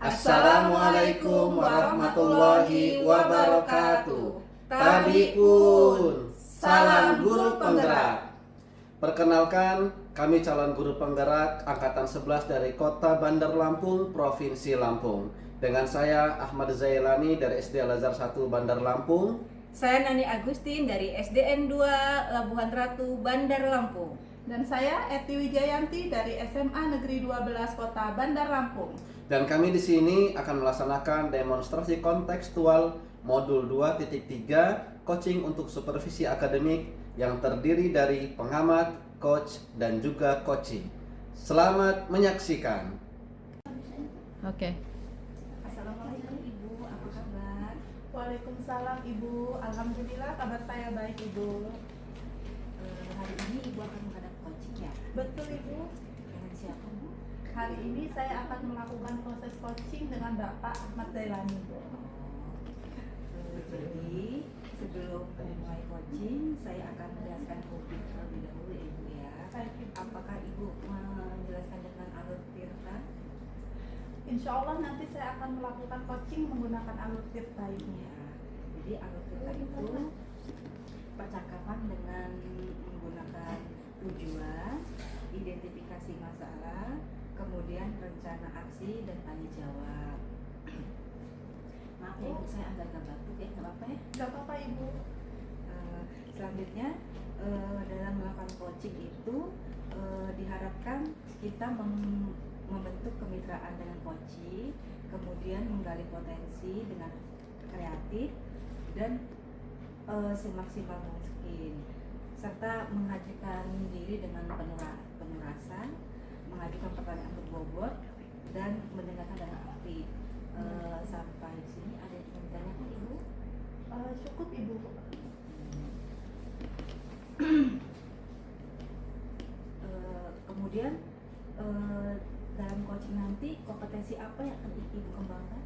Assalamualaikum warahmatullahi wabarakatuh. Tabiun, salam guru penggerak. Perkenalkan, kami calon guru penggerak angkatan 11 dari Kota Bandar Lampung, Provinsi Lampung. Dengan saya Ahmad Zailani dari SD Al-Azhar 1 Bandar Lampung. Saya Nani Agustin dari SDN 2 Labuhan Ratu, Bandar Lampung. Dan saya Eti Wijayanti dari SMA Negeri 12 Kota Bandar Lampung. Dan kami di sini akan melaksanakan demonstrasi kontekstual modul 2.3 coaching untuk supervisi akademik yang terdiri dari pengamat, coach, dan juga coaching. Selamat menyaksikan. Oke. Assalamualaikum Ibu, apa kabar? Waalaikumsalam Ibu, alhamdulillah kabar saya baik Ibu. Hari ini Ibu akan menghadap coaching ya? Betul Ibu. Dengan siapa Bu? Hari ini saya akan melakukan proses coaching dengan Bapak Ahmad Zailani Bu. Jadi sebelum memulai coaching, saya akan menjelaskan topik terlebih dahulu ya Ibu ya. Apakah Ibu menjelaskan dengan alur tirta? Insya Allah nanti saya akan melakukan coaching menggunakan alur tirta ini. Ya. Jadi alur tirta itu percakapan dengan menggunakan tujuan, identifikasi masalah, kemudian rencana aksi dan tanya jawab. Maaf ya Ibu, saya agak batuk ya, nggak apa-apa ya? Gak apa-apa Ibu. Selanjutnya dalam melakukan coaching itu diharapkan kita membentuk kemitraan dengan coaching, kemudian menggali potensi dengan kreatif dan semaksimal mungkin, serta menghadirkan diri dengan penurasan, mengajukan pertanyaan berbobot dan mendengarkan dengan aktif. Sampai di sini ada yang ingin ditanyakan Ibu? Cukup Ibu. Kemudian dalam coaching nanti kompetensi apa yang akan Ibu kembangkan?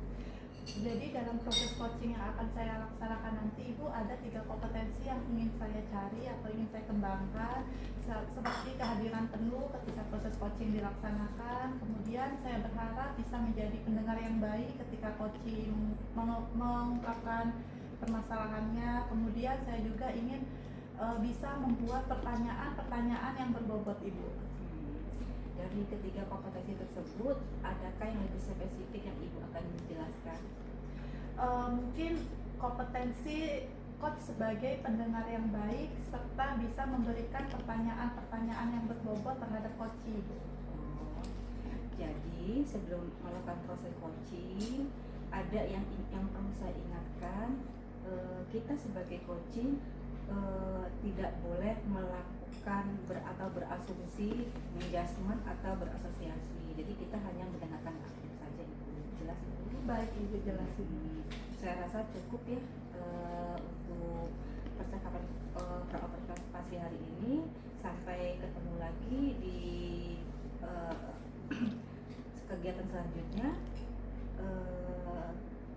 Jadi dalam proses coaching yang akan saya laksanakan nanti Ibu, ada 3 kompetensi yang ingin saya cari atau ingin saya kembangkan, seperti kehadiran penuh ketika proses coaching dilaksanakan. Kemudian saya berharap bisa menjadi pendengar yang baik ketika coaching mengungkapkan permasalahannya. Kemudian saya juga ingin bisa membuat pertanyaan-pertanyaan yang berbobot Ibu. Dari ketiga kompetensi tersebut, adakah yang lebih spesifik yang Ibu akan jelaskan? Mungkin kompetensi coach sebagai pendengar yang baik serta bisa memberikan pertanyaan-pertanyaan yang berbobot terhadap coaching. Jadi sebelum melakukan proses coaching, ada yang perlu saya ingatkan, kita sebagai coaching tidak boleh melakukan atau berasumsi, menjudgment atau berasosiasi. Jadi kita hanya mendengarkan aktif saja Ibu. Jelas Ibu? Baik Ibu, jelasin. Saya rasa cukup ya untuk percakapan praobservasi hari ini. Sampai ketemu lagi di kegiatan selanjutnya.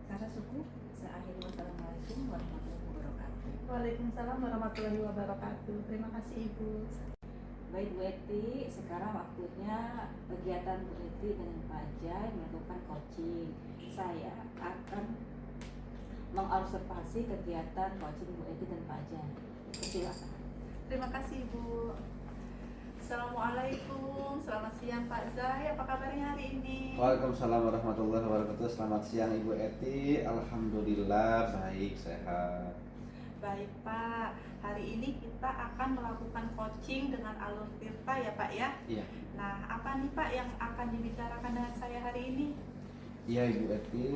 Saya rasa cukup. Saya akhiri. Wassalamualaikum warahmatullahi wabarakatuh. Waalaikumsalam warahmatullahi wabarakatuh. Terima kasih Ibu. Baik Bu Eti, sekarang waktunya kegiatan Bu Eti dengan Pak Jai melakukan coaching. Saya akan mengobservasi kegiatan coaching Bu Eti dan Pak Jai. Silakan. Terima kasih Ibu. Assalamualaikum, selamat siang Pak Zai, apa kabarnya hari ini? Waalaikumsalam warahmatullahi wabarakatuh. Selamat siang Ibu Eti. Alhamdulillah baik, sehat. Baik Pak, hari ini kita akan melakukan coaching dengan alur tirta ya Pak ya? Iya. Nah, apa nih Pak yang akan dibicarakan dengan saya hari ini? Iya Ibu Eti,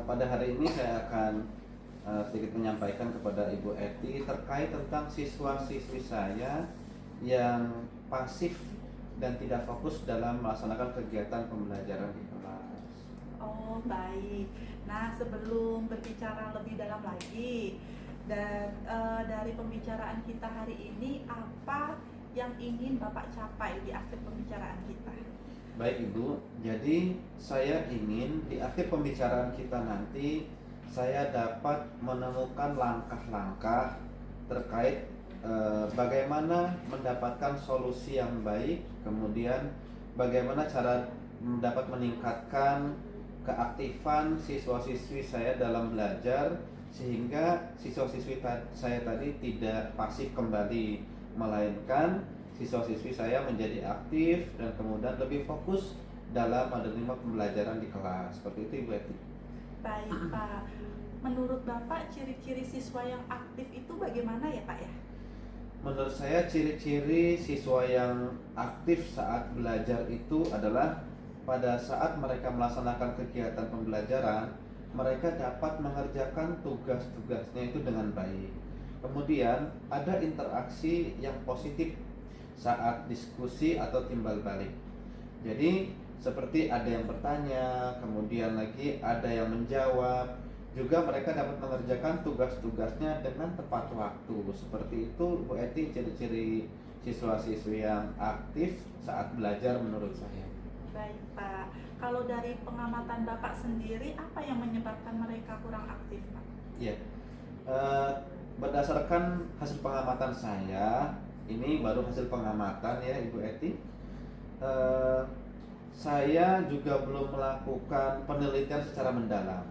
pada hari ini saya akan sedikit menyampaikan kepada Ibu Eti terkait tentang siswa-siswi saya yang pasif dan tidak fokus dalam melaksanakan kegiatan pembelajaran di kelas. Oh baik, nah sebelum berbicara lebih dalam lagi dan dari pembicaraan kita hari ini, apa yang ingin Bapak capai di akhir pembicaraan kita? Baik Ibu, jadi saya ingin di akhir pembicaraan kita nanti saya dapat menemukan langkah-langkah terkait bagaimana mendapatkan solusi yang baik, kemudian bagaimana cara dapat meningkatkan keaktifan siswa-siswi saya dalam belajar, sehingga siswa-siswi saya tadi tidak pasif kembali, melainkan siswa-siswi saya menjadi aktif dan kemudian lebih fokus dalam menerima pembelajaran di kelas. Seperti itu Ibu Eti. Baik Pak, menurut Bapak ciri-ciri siswa yang aktif itu bagaimana ya Pak ya? Menurut saya ciri-ciri siswa yang aktif saat belajar itu adalah pada saat mereka melaksanakan kegiatan pembelajaran, mereka dapat mengerjakan tugas-tugasnya itu dengan baik. Kemudian ada interaksi yang positif saat diskusi atau timbal balik. Jadi seperti ada yang bertanya, kemudian lagi ada yang menjawab. Juga mereka dapat mengerjakan tugas-tugasnya dengan tepat waktu. Seperti itu Bu Eti, ciri-ciri siswa-siswi yang aktif saat belajar menurut saya. Baik Pak, kalau dari pengamatan Bapak sendiri, apa yang menyebabkan mereka kurang aktif Pak? Iya, berdasarkan hasil pengamatan saya, ini baru hasil pengamatan ya Ibu Eti. Saya juga belum melakukan penelitian secara mendalam.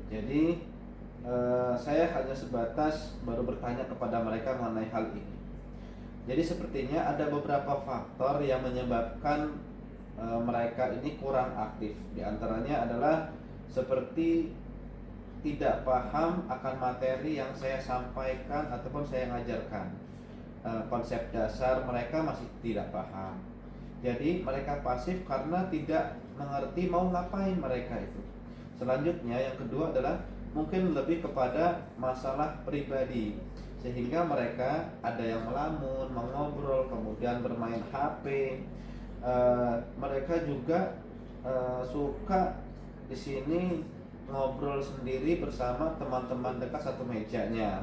Jadi saya hanya sebatas baru bertanya kepada mereka mengenai hal ini. Jadi sepertinya ada beberapa faktor yang menyebabkan mereka ini kurang aktif. Di antaranya adalah seperti tidak paham akan materi yang saya sampaikan ataupun saya ngajarkan. Konsep dasar mereka masih tidak paham. Jadi mereka pasif karena tidak mengerti mau ngapain mereka itu. Selanjutnya yang kedua adalah mungkin lebih kepada masalah pribadi, sehingga mereka ada yang melamun, mengobrol, kemudian bermain HP. Mereka juga suka di sini ngobrol sendiri bersama teman-teman dekat satu mejanya.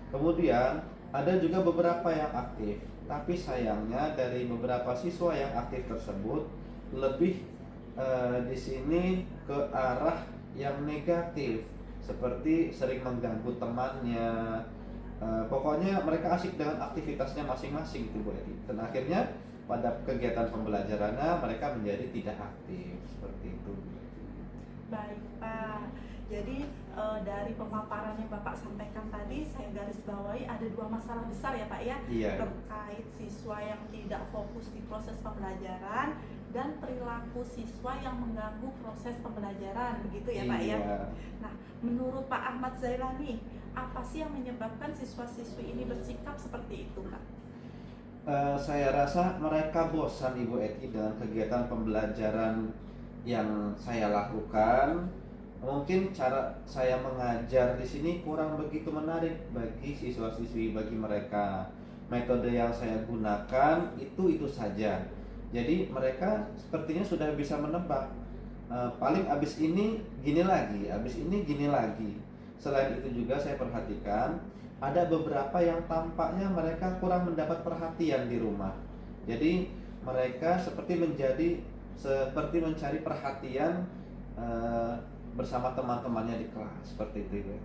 Kemudian ada juga beberapa yang aktif, tapi sayangnya dari beberapa siswa yang aktif tersebut lebih di sini ke arah yang negatif, seperti sering mengganggu temannya. Pokoknya mereka asik dengan aktivitasnya masing-masing itu Bu Edi. Dan akhirnya pada kegiatan pembelajarannya mereka menjadi tidak aktif, seperti itu. Baik Pak, jadi dari pemaparan yang Bapak sampaikan tadi, saya garis bawahi ada dua masalah besar ya Pak ya, Iya. terkait siswa yang tidak fokus di proses pembelajaran dan perilaku siswa yang mengganggu proses pembelajaran, begitu ya Pak ya. Iya. Nah, menurut Pak Ahmad Zailani, apa sih yang menyebabkan siswa-siswi ini bersikap seperti itu Pak? Saya rasa mereka bosan Ibu Eti dengan kegiatan pembelajaran yang saya lakukan. Mungkin cara saya mengajar di sini kurang begitu menarik bagi siswa-siswi, bagi mereka. Metode yang saya gunakan itu saja. Jadi mereka sepertinya sudah bisa menebak. Paling abis ini gini lagi, abis ini gini lagi. Selain itu juga saya perhatikan ada beberapa yang tampaknya mereka kurang mendapat perhatian di rumah. Jadi mereka seperti mencari perhatian bersama teman-temannya di kelas, seperti itu.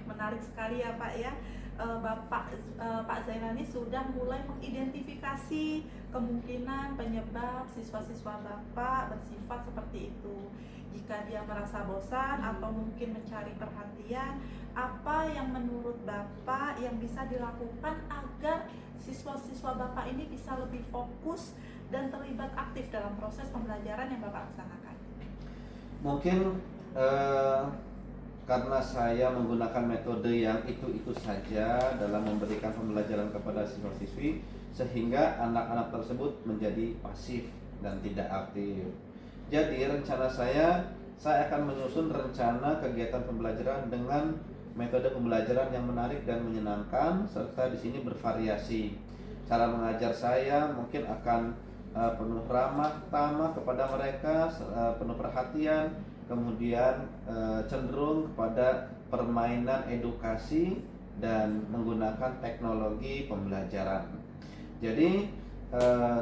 Menarik sekali ya Pak ya. Pak Zailani sudah mulai mengidentifikasi kemungkinan penyebab siswa-siswa Bapak bersifat seperti itu. Jika dia merasa bosan atau mungkin mencari perhatian, apa yang menurut Bapak yang bisa dilakukan agar siswa-siswa Bapak ini bisa lebih fokus dan terlibat aktif dalam proses pembelajaran yang Bapak laksanakan? Mungkin karena saya menggunakan metode yang itu saja dalam memberikan pembelajaran kepada siswa-siswi, sehingga anak-anak tersebut menjadi pasif dan tidak aktif. Jadi rencana saya akan menyusun rencana kegiatan pembelajaran dengan metode pembelajaran yang menarik dan menyenangkan, serta di sini bervariasi. Cara mengajar saya mungkin akan penuh ramah tamah kepada mereka, penuh perhatian, kemudian cenderung kepada permainan edukasi dan menggunakan teknologi pembelajaran. Jadi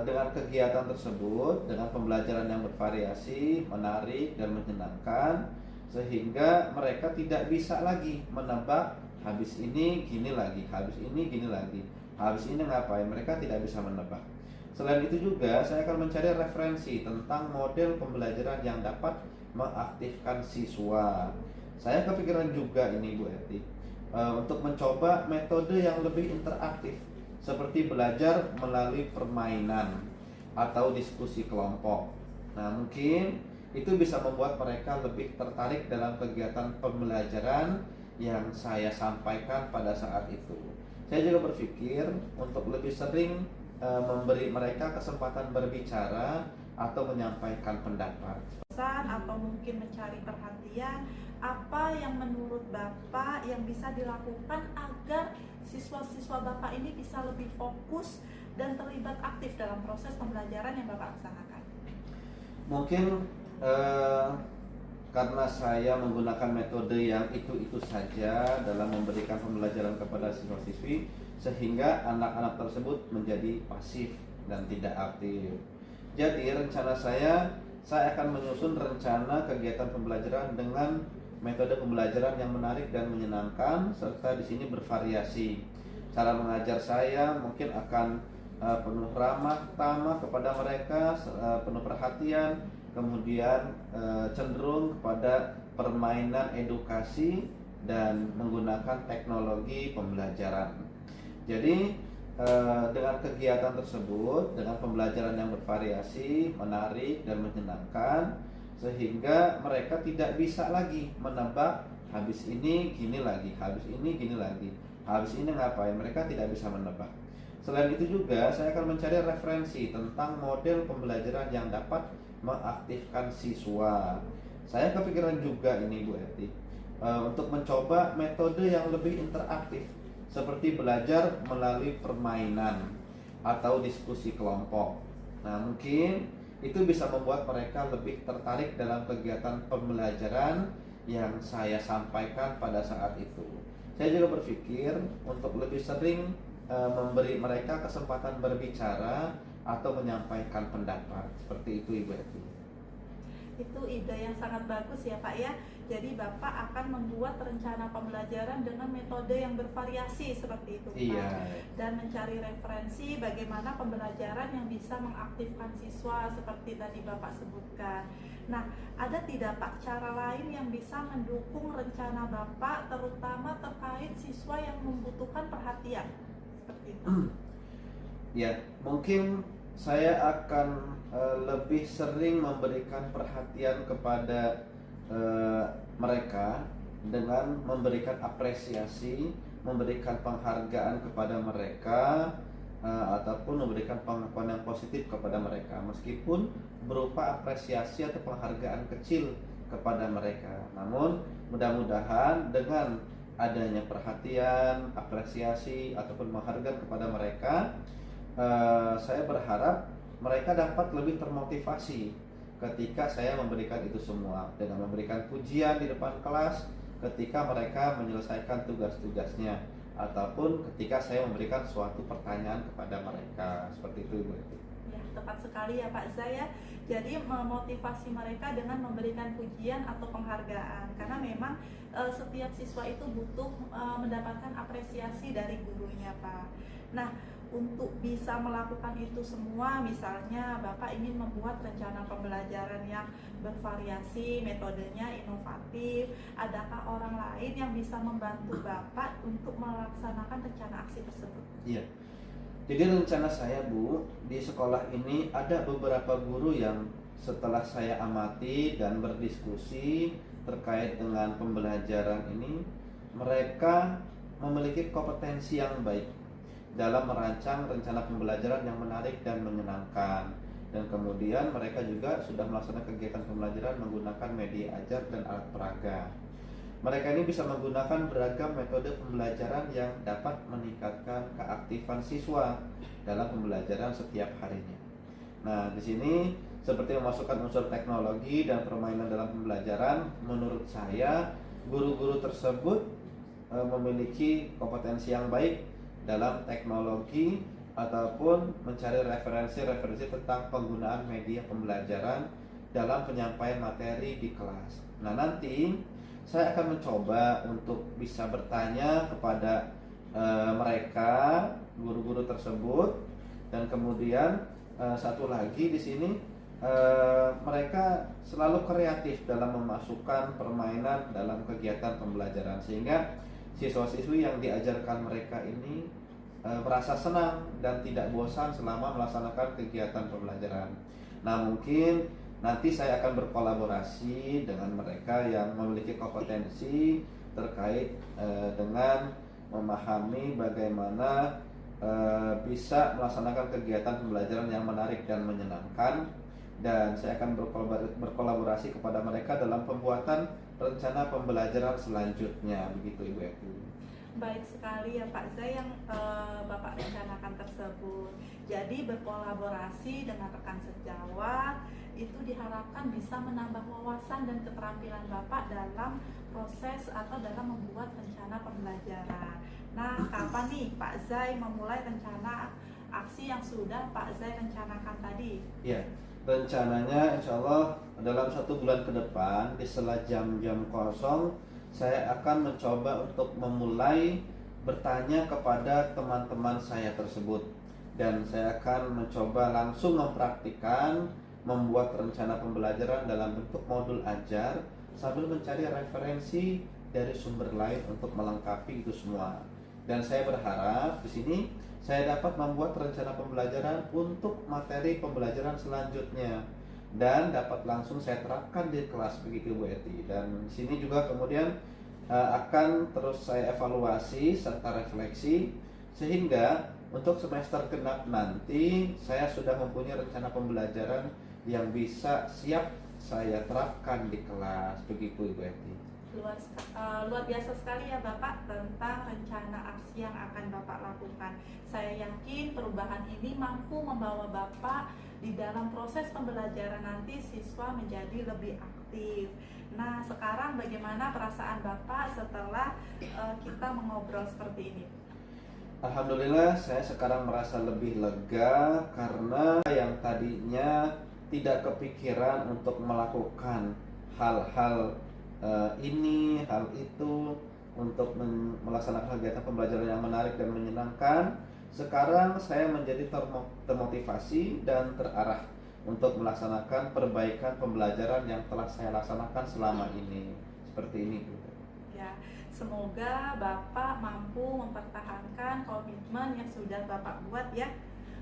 dengan kegiatan tersebut, dengan pembelajaran yang bervariasi, menarik dan menyenangkan, sehingga mereka tidak bisa lagi menebak habis ini gini lagi, habis ini gini lagi, habis ini ngapain, mereka tidak bisa menebak. Selain itu juga saya akan mencari referensi tentang model pembelajaran yang dapat mengaktifkan siswa. Saya kepikiran juga ini Bu Eti, untuk mencoba metode yang lebih interaktif seperti belajar melalui permainan atau diskusi kelompok. Nah, mungkin itu bisa membuat mereka lebih tertarik dalam kegiatan pembelajaran yang saya sampaikan pada saat itu. Saya juga berpikir untuk lebih sering memberi mereka kesempatan berbicara atau menyampaikan pendapat. Atau mungkin mencari perhatian, apa yang menurut Bapak yang bisa dilakukan agar siswa-siswa Bapak ini bisa lebih fokus dan terlibat aktif dalam proses pembelajaran yang Bapak laksanakan? Mungkin karena saya menggunakan metode yang itu-itu saja dalam memberikan pembelajaran kepada siswa-siswi, sehingga anak-anak tersebut menjadi pasif dan tidak aktif. Jadi rencana saya akan menyusun rencana kegiatan pembelajaran dengan metode pembelajaran yang menarik dan menyenangkan, serta di sini bervariasi. Cara mengajar saya mungkin akan penuh ramah tamah kepada mereka, penuh perhatian, kemudian cenderung kepada permainan edukasi dan menggunakan teknologi pembelajaran. Jadi dengan kegiatan tersebut, dengan pembelajaran yang bervariasi, menarik dan menyenangkan, sehingga mereka tidak bisa lagi menebak habis ini gini lagi, habis ini gini lagi, habis ini ngapain, mereka tidak bisa menebak. Selain itu juga saya akan mencari referensi tentang model pembelajaran yang dapat mengaktifkan siswa. Saya kepikiran juga ini Bu Eti, untuk mencoba metode yang lebih interaktif seperti belajar melalui permainan atau diskusi kelompok. Nah, mungkin itu bisa membuat mereka lebih tertarik dalam kegiatan pembelajaran yang saya sampaikan pada saat itu. Saya juga berpikir untuk lebih sering memberi mereka kesempatan berbicara atau menyampaikan pendapat. Seperti itu Ibu Eti. Itu ide yang sangat bagus ya Pak ya. Jadi Bapak akan membuat rencana pembelajaran dengan metode yang bervariasi seperti itu Pak. Iya. Dan mencari referensi bagaimana pembelajaran yang bisa mengaktifkan siswa seperti tadi Bapak sebutkan. Nah, ada tidak Pak cara lain yang bisa mendukung rencana Bapak, terutama terkait siswa yang membutuhkan perhatian seperti itu? Ya, mungkin saya akan lebih sering memberikan perhatian kepada mereka dengan memberikan apresiasi, memberikan penghargaan kepada mereka, ataupun memberikan pengakuan yang positif kepada mereka, meskipun berupa apresiasi atau penghargaan kecil kepada mereka. Namun mudah-mudahan dengan adanya perhatian, apresiasi ataupun penghargaan kepada mereka, saya berharap mereka dapat lebih termotivasi ketika saya memberikan itu semua, dengan memberikan pujian di depan kelas ketika mereka menyelesaikan tugas-tugasnya, ataupun ketika saya memberikan suatu pertanyaan kepada mereka. Seperti itu Ibu Eti. Ya, tepat sekali ya Pak Zaya. Jadi memotivasi mereka dengan memberikan pujian atau penghargaan, karena memang setiap siswa itu butuh mendapatkan apresiasi dari gurunya Pak. Nah, untuk bisa melakukan itu semua, misalnya Bapak ingin membuat rencana pembelajaran yang bervariasi, metodenya inovatif, adakah orang lain yang bisa membantu Bapak untuk melaksanakan rencana aksi tersebut? Iya. Jadi rencana saya Bu, di sekolah ini ada beberapa guru yang setelah saya amati dan berdiskusi terkait dengan pembelajaran ini, mereka memiliki kompetensi yang baik dalam merancang rencana pembelajaran yang menarik dan menyenangkan. Dan kemudian mereka juga sudah melaksanakan kegiatan pembelajaran menggunakan media ajar dan alat peraga. Mereka ini bisa menggunakan beragam metode pembelajaran yang dapat meningkatkan keaktifan siswa dalam pembelajaran setiap harinya. Nah, di sini seperti memasukkan unsur teknologi dan permainan dalam pembelajaran, menurut saya guru-guru tersebut memiliki kompetensi yang baik dalam teknologi ataupun mencari referensi-referensi tentang penggunaan media pembelajaran dalam penyampaian materi di kelas. Nah, nanti saya akan mencoba untuk bisa bertanya kepada mereka, guru-guru tersebut, dan kemudian satu lagi di sini, mereka selalu kreatif dalam memasukkan permainan dalam kegiatan pembelajaran, sehingga siswa-siswi yang diajarkan mereka ini merasa senang dan tidak bosan selama melaksanakan kegiatan pembelajaran. Nah, mungkin nanti saya akan berkolaborasi dengan mereka yang memiliki kompetensi terkait dengan memahami bagaimana bisa melaksanakan kegiatan pembelajaran yang menarik dan menyenangkan, dan saya akan berkolaborasi kepada mereka dalam pembuatan rencana pembelajaran selanjutnya, begitu Ibu Eti. Baik sekali ya Pak Zai yang Bapak rencanakan tersebut. Jadi berkolaborasi dengan rekan sejawat itu diharapkan bisa menambah wawasan dan keterampilan Bapak dalam proses atau dalam membuat rencana pembelajaran. Nah, kapan nih Pak Zai memulai rencana aksi yang sudah Pak Zai rencanakan tadi? Ya, rencananya insya Allah dalam 1 bulan ke depan, di sela jam-jam kosong, saya akan mencoba untuk memulai bertanya kepada teman-teman saya tersebut, dan saya akan mencoba langsung mempraktikkan membuat rencana pembelajaran dalam bentuk modul ajar sambil mencari referensi dari sumber lain untuk melengkapi itu semua. Dan saya berharap di sini saya dapat membuat rencana pembelajaran untuk materi pembelajaran selanjutnya dan dapat langsung saya terapkan di kelas, begitu Bu Eti. Dan di sini juga kemudian akan terus saya evaluasi serta refleksi, sehingga untuk semester genap nanti saya sudah mempunyai rencana pembelajaran yang bisa siap saya terapkan di kelas, begitu Ibu Eti. Luar biasa sekali ya Bapak tentang rencana aksi yang akan Bapak lakukan. Saya yakin perubahan ini mampu membawa Bapak di dalam proses pembelajaran nanti siswa menjadi lebih aktif. Nah, sekarang bagaimana perasaan Bapak setelah kita mengobrol seperti ini? Alhamdulillah, saya sekarang merasa lebih lega karena yang tadinya tidak kepikiran untuk melakukan hal-hal ini, hal itu untuk melaksanakan kegiatan pembelajaran yang menarik dan menyenangkan, sekarang saya menjadi termotivasi dan terarah untuk melaksanakan perbaikan pembelajaran yang telah saya laksanakan selama ini. Seperti ini. Ya, semoga Bapak mampu mempertahankan komitmen yang sudah Bapak buat ya.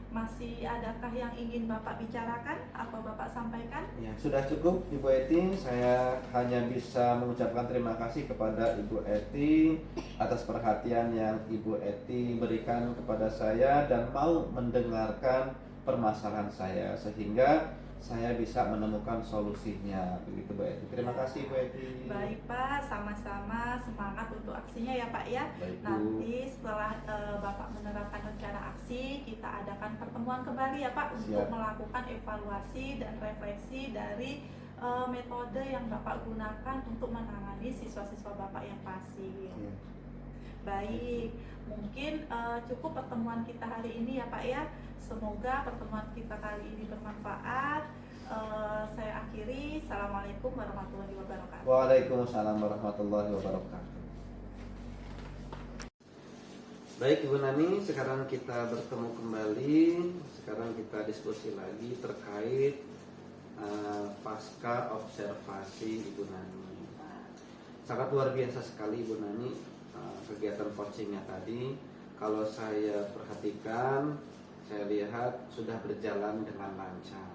Masih adakah yang ingin Bapak bicarakan atau Bapak sampaikan? Ya, sudah cukup Ibu Eti. Saya hanya bisa mengucapkan terima kasih kepada Ibu Eti atas perhatian yang Ibu Eti berikan kepada saya dan mau mendengarkan permasalahan saya sehingga saya bisa menemukan solusinya, begitu Bu Eti. Terima kasih Bu Eti. Baik Pak, sama-sama semangat untuk aksinya ya Pak ya. Baik, Bu. Nanti setelah Bapak menerapkan rencana aksi, kita adakan pertemuan kembali ya Pak untuk Siap. melakukan evaluasi dan refleksi dari metode yang Bapak gunakan untuk menangani siswa-siswa Bapak yang pasif. Ya. Baik, mungkin cukup pertemuan kita hari ini ya Pak ya. Semoga pertemuan kita kali ini bermanfaat. Saya akhiri. Assalamualaikum warahmatullahi wabarakatuh. Waalaikumsalam warahmatullahi wabarakatuh. Baik Ibu Nani, sekarang kita bertemu kembali. Sekarang kita diskusi lagi terkait pasca observasi Ibu Nani. Sangat luar biasa sekali Ibu Nani kegiatan coachingnya tadi. Kalau saya perhatikan, saya lihat sudah berjalan dengan lancar.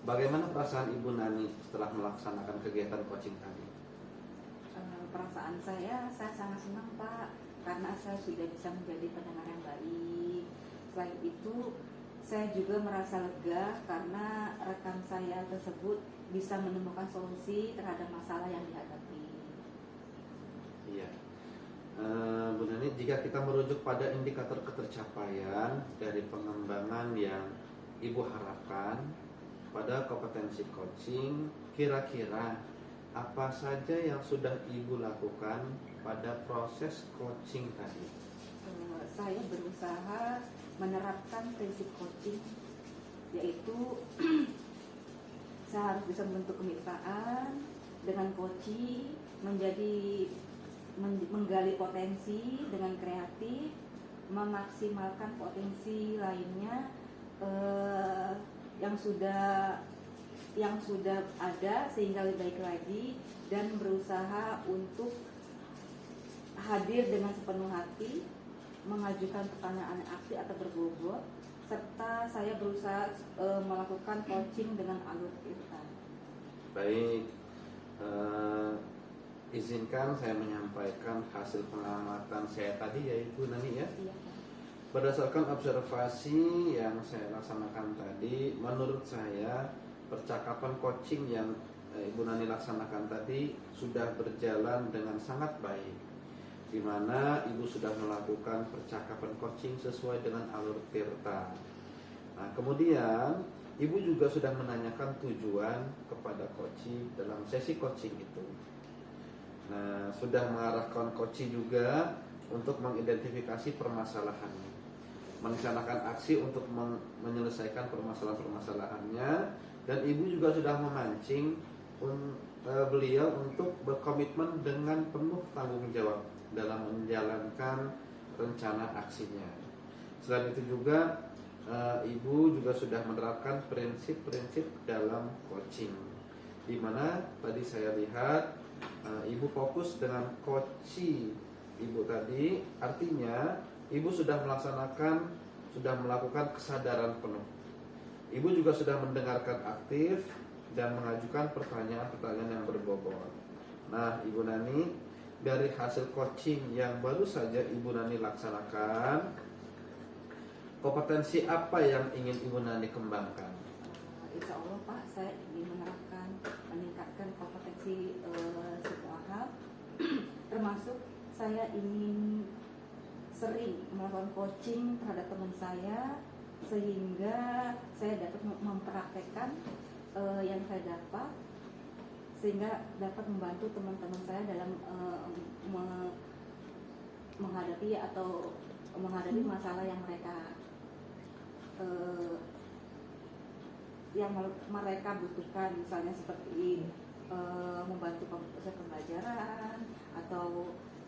Bagaimana perasaan Ibu Nani setelah melaksanakan kegiatan coaching tadi? Perasaan saya sangat senang Pak, karena saya sudah bisa menjadi pendengar yang baik. Selain itu, saya juga merasa lega karena rekan saya tersebut bisa menemukan solusi terhadap masalah yang dihadapi. Iya. Bu Nani, jika kita merujuk pada indikator ketercapaian dari pengembangan yang Ibu harapkan pada kompetensi coaching, kira-kira apa saja yang sudah Ibu lakukan pada proses coaching tadi? Saya berusaha menerapkan prinsip coaching, yaitu saya harus bisa membentuk kemitraan dengan coaching, menggali potensi dengan kreatif, memaksimalkan potensi lainnya, eh, yang sudah ada sehingga lebih baik lagi, dan berusaha untuk hadir dengan sepenuh hati, mengajukan pertanyaan aktif atau berbobot, serta saya berusaha melakukan coaching dengan alur cerita. Baik, izinkan saya menyampaikan hasil pengamatan saya tadi, yaitu Nani ya. Iya, Pak. Berdasarkan observasi yang saya laksanakan tadi, menurut saya percakapan coaching yang Ibu Nani laksanakan tadi sudah berjalan dengan sangat baik, di mana Ibu sudah melakukan percakapan coaching sesuai dengan alur Tirta. Nah, kemudian Ibu juga sudah menanyakan tujuan kepada coaching dalam sesi coaching itu. Nah, sudah mengarahkan coaching juga untuk mengidentifikasi permasalahannya, merencanakan aksi untuk menyelesaikan permasalahan-permasalahannya, dan Ibu juga sudah memancing beliau untuk berkomitmen dengan penuh tanggung jawab dalam menjalankan rencana aksinya. Selain itu juga Ibu juga sudah menerapkan prinsip-prinsip dalam coaching, di mana tadi saya lihat Ibu fokus dengan coaching Ibu tadi, artinya Ibu sudah melakukan kesadaran penuh. Ibu juga sudah mendengarkan aktif dan mengajukan pertanyaan-pertanyaan yang berbobot. Nah, Ibu Nani, dari hasil coaching yang baru saja Ibu Nani laksanakan, kompetensi apa yang ingin Ibu Nani kembangkan? Insya Allah Pak, saya ingin meningkatkan kompetensi semua hal, termasuk saya ingin sering melakukan coaching terhadap teman saya, sehingga saya dapat mempraktekkan yang saya dapat, sehingga dapat membantu teman-teman saya dalam menghadapi masalah yang mereka butuhkan, misalnya seperti membantu proses pembelajaran atau